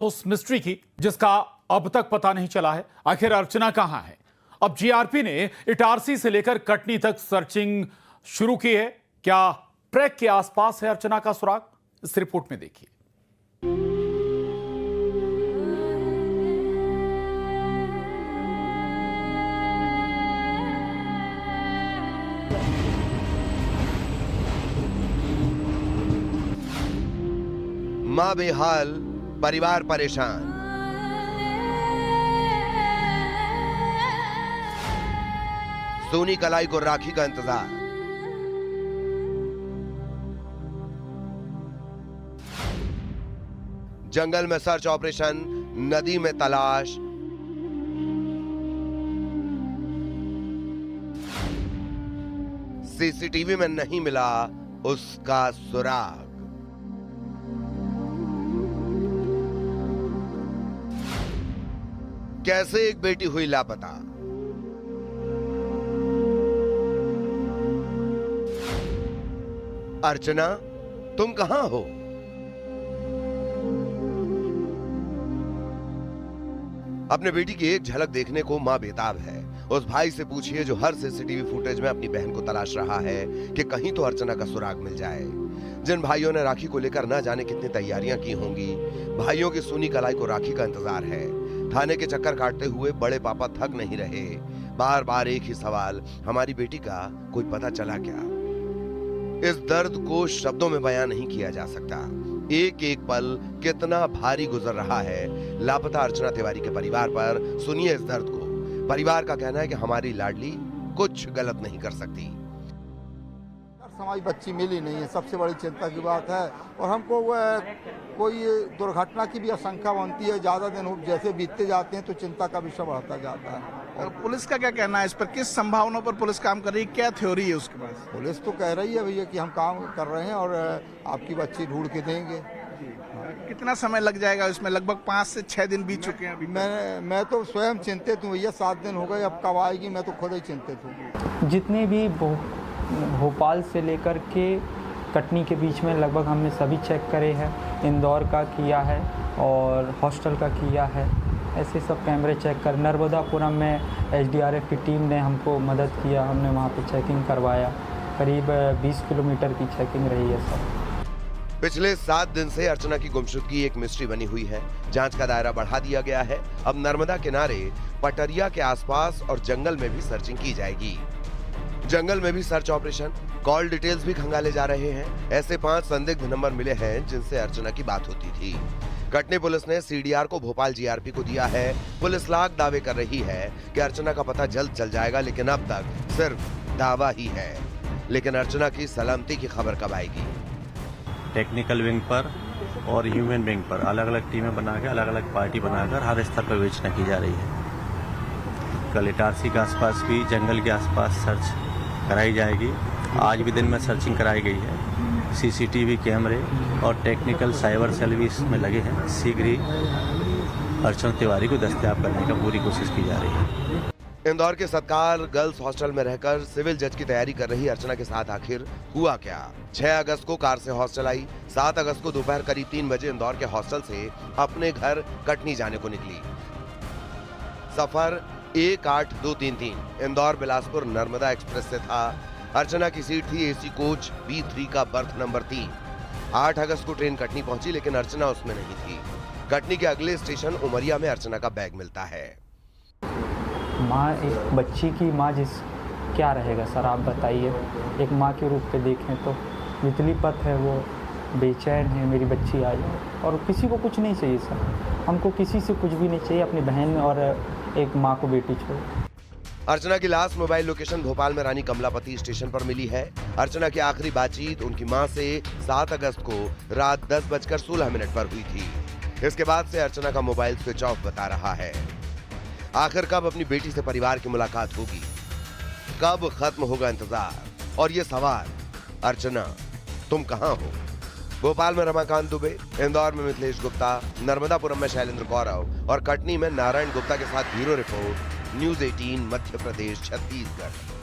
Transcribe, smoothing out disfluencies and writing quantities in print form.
उस मिस्ट्री की जिसका अब तक पता नहीं चला है। आखिर अर्चना कहां है? अब जीआरपी ने इटारसी से लेकर कटनी तक सर्चिंग शुरू की है। क्या ट्रैक के आसपास है अर्चना का सुराग? इस रिपोर्ट में देखिए। मां बेहाल, परिवार परेशान। सोनी कलाई को राखी का इंतजार। जंगल में सर्च ऑपरेशन, नदी में तलाश। सीसीटीवी में नहीं मिला उसका सुराग। कैसे एक बेटी हुई लापता? अर्चना, तुम कहां हो? अपने बेटी की एक झलक देखने को मां बेताब है। उस भाई से पूछिए जो हर सीसीटीवी फुटेज में अपनी बहन को तलाश रहा है कि कहीं तो अर्चना का सुराग मिल जाए। जिन भाइयों ने राखी को लेकर ना जाने कितनी तैयारियां की होंगी, भाइयों की सोनी कलाई को राखी का इंतजार है। थाने के चक्कर काटते हुए बड़े पापा थक नहीं रहे। बार बार एक ही सवाल, हमारी बेटी का कोई पता चला क्या? इस दर्द को शब्दों में बयां नहीं किया जा सकता। एक एक पल कितना भारी गुजर रहा है लापता अर्चना तिवारी के परिवार पर। सुनिए इस दर्द को। परिवार का कहना है कि हमारी लाडली कुछ गलत नहीं कर सकती। हमारी बच्ची मिली नहीं है, सबसे बड़ी चिंता की बात है। और हमको कोई दुर्घटना की भी आशंका बनती है। ज्यादा दिन जैसे बीतते जाते हैं तो चिंता का विषय बढ़ता जाता है। और पुलिस का क्या कहना है इस पर? किस संभावनाओं पर पुलिस काम कर रही है? क्या थ्योरी है उसके पास? पुलिस तो कह रही है भैया कि हम काम कर रहे हैं और आपकी बच्ची ढूंढ के देंगे। कितना समय लग जाएगा इसमें? लगभग 5 से 6 दिन बीत चुके हैं अभी। मैं तो स्वयं चिंतित हूँ भैया। 7 दिन हो गए, अब कब आएगी मैं तो खुद ही चिंतित हूँ। जितने भी भोपाल से लेकर के कटनी के बीच में लगभग हमने सभी चेक करे हैं। इंदौर का किया है और हॉस्टल का किया है। ऐसे सब कैमरे चेक कर, नर्मदापुरम में एसडीआरएफ की टीम ने हमको मदद किया। हमने वहाँ पे चेकिंग करवाया। करीब 20 किलोमीटर की चेकिंग रही है सब। पिछले 7 दिन से अर्चना की गुमशुदगी एक मिस्ट्री बनी हुई है। जांच का दायरा बढ़ा दिया गया है। अब नर्मदा किनारे पटरिया के आसपास और जंगल में भी सर्चिंग की जाएगी। जंगल में भी सर्च ऑपरेशन, कॉल डिटेल्स भी खंगाले जा रहे हैं। ऐसे 5 संदिग्ध नंबर मिले हैं जिनसे अर्चना की बात होती थी। कटनी पुलिस ने सीडीआर को भोपाल जीआरपी को दिया है। पुलिस लाख दावे कर रही है कि अर्चना का पता जल्द चल जाएगा, लेकिन अब तक सिर्फ दावा ही है। लेकिन अर्चना की सलामती की खबर कब आएगी? टेक्निकल विंग पर और ह्यूमन विंग पर अलग अलग टीमें बनाकर, अलग अलग पार्टी बनाकर हर स्तर पर विवेचना की जा रही है। कल इटारसी के आसपास भी, जंगल के आसपास सर्च कराई जाएगी। आज भी दिन में सर्चिंग कराई गई है। सीसीटीवी कैमरे और टेक्निकल साइबर सेल भी इसमें लगे हैं। शीघ्र ही अर्चना तिवारी को दस्तयाब करने का पूरी कोशिश की जा रही है। इंदौर के सत्कार गर्ल्स हॉस्टल में रहकर सिविल जज की तैयारी कर रही अर्चना के साथ आखिर हुआ क्या? 6 अगस्त को कार से हॉस्टल आई। 7 अगस्त को दोपहर करीब 3 बजे इंदौर के हॉस्टल से अपने घर कटनी जाने को निकली। सफर 18233 इंदौर बिलासपुर नर्मदा एक्सप्रेस से था। अर्चना की सीट थी एसी कोच B3 का बर्थ नंबर 3। 8 अगस्त को ट्रेन कटनी पहुंची, लेकिन अर्चना उसमें नहीं थी। कटनी के अगले स्टेशन उमरिया में अर्चना का बैग मिलता है। माँ, एक बच्ची की माँ क्या रहेगा सर, आप बताइए। एक माँ के रूप पे देखें तो वितलीपत है, वो बेचैन है। मेरी बच्ची आई और किसी को कुछ नहीं चाहिए सर। हमको किसी से कुछ भी नहीं चाहिए, अपनी बहन और एक माँ को बेटी छोड़। अर्चना की लास्ट मोबाइल लोकेशन भोपाल में रानी कमलापति स्टेशन पर मिली है। अर्चना की आखिरी बातचीत उनकी मां से 7 अगस्त को रात 10:16 पर हुई थी। इसके बाद से अर्चना का मोबाइल स्विच ऑफ बता रहा है। आखिर कब अपनी बेटी से परिवार की मुलाकात होगी? कब खत्म होगा इंतजार? और ये सवाल, अर्चना तुम कहां हो? भोपाल में रमाकांत दुबे, इंदौर में मिथिलेश गुप्ता, नर्मदापुरम में शैलेंद्र गौरव और कटनी में नारायण गुप्ता के साथ bureau report, news 18 Madhya Pradesh Chhattisgarh.